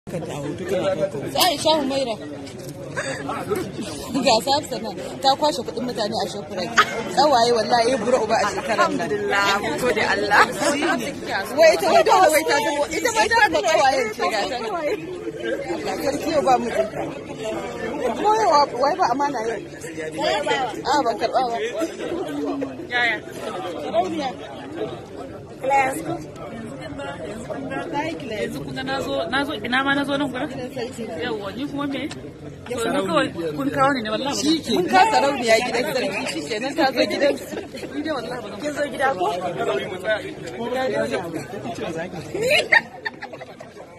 Aisha Humaira ga safsa nan ta kwashe kuɗin mutane a Shoprite. Tsawaye wallahi bura uba a shekarar nan. Alhamdulillah, mun gode Allah. Wai ita wai dole wai ta dubo ita ma da tsawaye ce ga ta. Allah sarki yau ba mu dinka. Wai ba amana yau. A ban karɓa ba. Yaya? Yanzu kun ga nazo ina ma nazo nan gurin? Yawwa ni kuma me? Yanzu kawai kun kawo ni ne wallahi. Mun ka sarauniya gidan sarki shikenan ta zo gidan. Ni dai wallahi ba zan. Kin zo gida ko?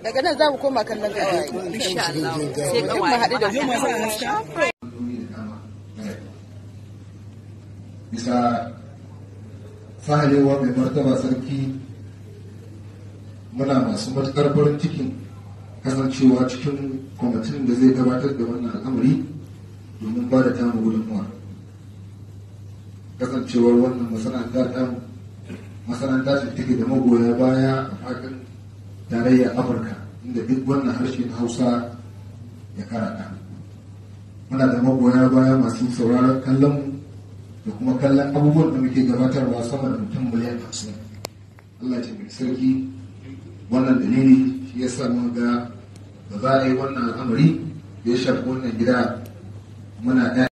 Daga nan za mu koma kallon kawaye. Insha Allah. Sai kawaye. Mu haɗu da ku. Bisa sahalewa mai martaba sarki muna masu matuƙar farin cikin kasancewa cikin kwamitin da zai gabatar da wannan al'amari domin ba da tamu gudunmuwa. Kasancewar wannan masana'anta ce take da magoya baya a faɗin tarayyar Afirka inda duk wannan harshe na Hausa ya karata. Muna da magoya baya masu sauraron kallon da kuma kallon abubuwan da muke gabatarwa sama da mutum miliyan 50. Allah ce mai sarki wannan dalili shi ya sa mun ga ba za a yi wannan al'amari da ya shafi wannan gida muna